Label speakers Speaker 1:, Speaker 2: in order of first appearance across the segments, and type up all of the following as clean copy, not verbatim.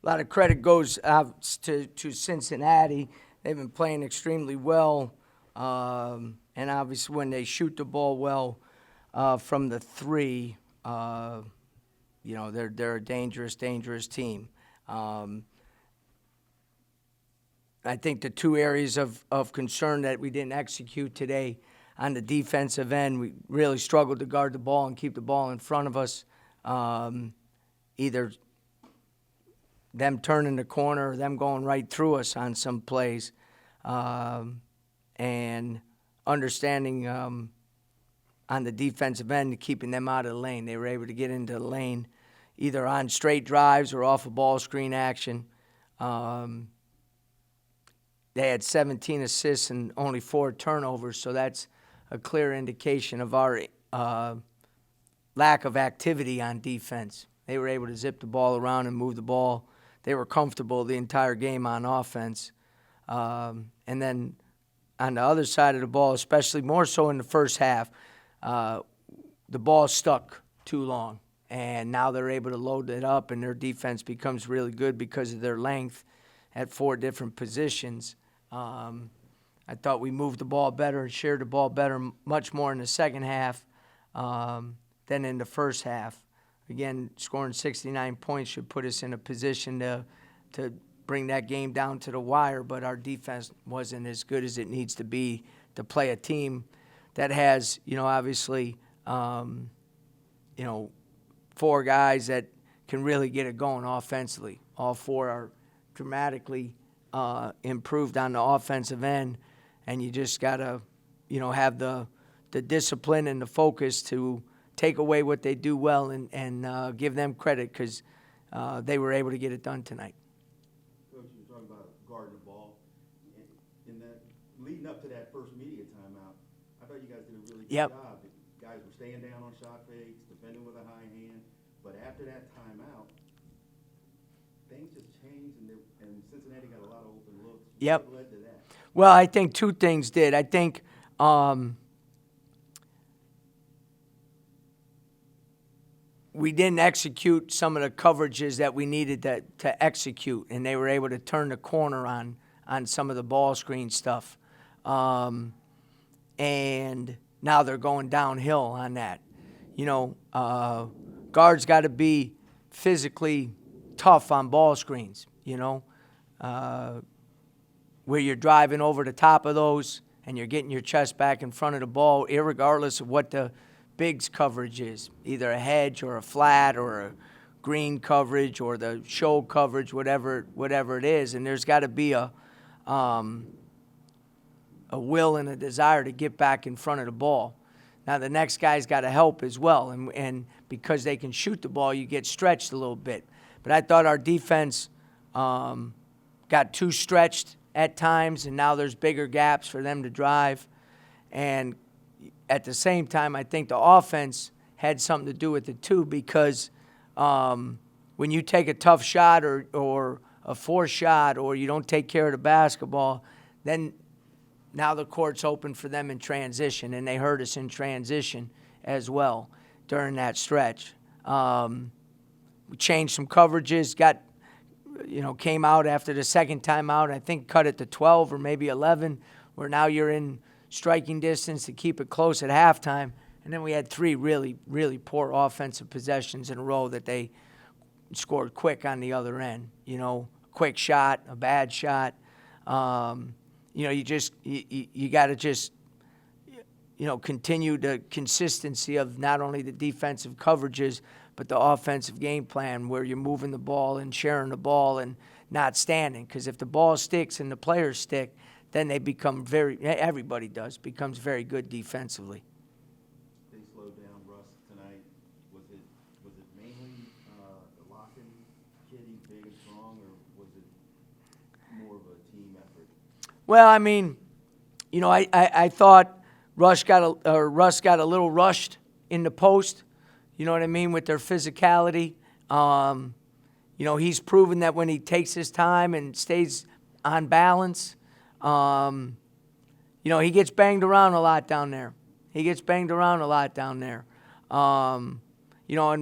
Speaker 1: lot of credit goes out to Cincinnati. They've been playing extremely well, and obviously when they shoot the ball well from the three, they're a dangerous team. I think the two areas of concern that we didn't execute today on the defensive end, we really struggled to guard the ball and keep the ball in front of us. Either them turning the corner or them going right through us on some plays. And understanding on the defensive end, keeping them out of the lane. They were able to get into the lane either on straight drives or off a ball screen action. They had 17 assists and only 4 turnovers, so that's a clear indication of our lack of activity on defense. They were able to zip the ball around and move the ball. They were comfortable the entire game on offense. And then on the other side of the ball, especially more so in the first half, the ball stuck too long. And now they're able to load it up, and their defense becomes really good because of their length at 4 different positions. I thought we moved the ball better and shared the ball better, much more in the second half than in the first half. Again, scoring 69 points should put us in a position to bring that game down to the wire, but our defense wasn't as good as it needs to be to play a team that has, obviously, 4 guys that can really get it going offensively. All 4 are dramatically improved on the offensive end, and you just got to, have the discipline and the focus to take away what they do well and give them credit because they were able to get it done tonight.
Speaker 2: Coach, you were talking about guarding the ball. In that, leading up to that first media timeout, I thought you guys did a really good job. The guys were staying down on shot fakes, defending with a high hand, but after that timeout, things just changed, and Cincinnati got a lot of open looks.
Speaker 1: Yep.
Speaker 2: What led to that?
Speaker 1: Well, I think 2 things did. I think we didn't execute some of the coverages that we needed to execute, and they were able to turn the corner on some of the ball screen stuff. And now they're going downhill on that. Guards got to be physically tough on ball screens, where you're driving over the top of those and you're getting your chest back in front of the ball, irregardless of what the bigs coverage is, either a hedge or a flat or a green coverage or the show coverage, whatever it is. And there's got to be a will and a desire to get back in front of the ball. Now, the next guy's got to help as well, and because they can shoot the ball, you get stretched a little bit. But I thought our defense got too stretched at times, and now there's bigger gaps for them to drive. And at the same time, I think the offense had something to do with it too, because when you take a tough shot or a forced shot or you don't take care of the basketball, then now the court's open for them in transition, and they hurt us in transition as well during that stretch. We changed some coverages, came out after the second time out, I think cut it to 12 or maybe 11, where now you're in striking distance to keep it close at halftime. And then we had 3 really, really poor offensive possessions in a row that they scored quick on the other end. Quick shot, a bad shot. You got to just, continue the consistency of not only the defensive coverages, but the offensive game plan where you're moving the ball and sharing the ball and not standing. Because if the ball sticks and the players stick, then they become everybody becomes very good defensively.
Speaker 2: They slowed down Russ tonight. Was it mainly the locking kid, he's big and strong, or was it more of a team effort?
Speaker 1: Well, I mean, I thought Russ got a little rushed in the post. You know what I mean, with their physicality. He's proven that when he takes his time and stays on balance, he gets banged around a lot down there. And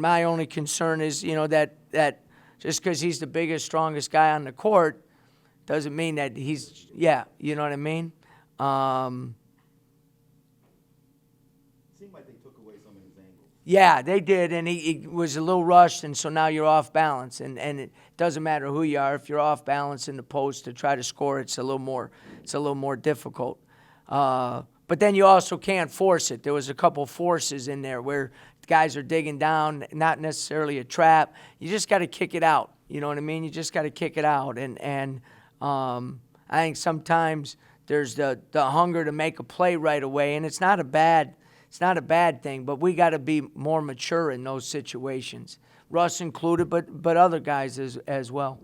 Speaker 1: my only concern is, that Just because he's the biggest, strongest guy on the court doesn't mean that he's, you know what I mean?
Speaker 2: Seemed like they took away some of his angles.
Speaker 1: Yeah, they did, and he was a little rushed, and so now you're off balance. And it doesn't matter who you are, if you're off balance in the post to try to score, it's a little more difficult. But then you also can't force it. There was a couple forces in there where guys are digging down, not necessarily a trap. You just got to kick it out. You know what I mean? You just got to kick it out. And I think sometimes there's the hunger to make a play right away, and it's not a bad thing. But we got to be more mature in those situations. Russ included, but other guys as well.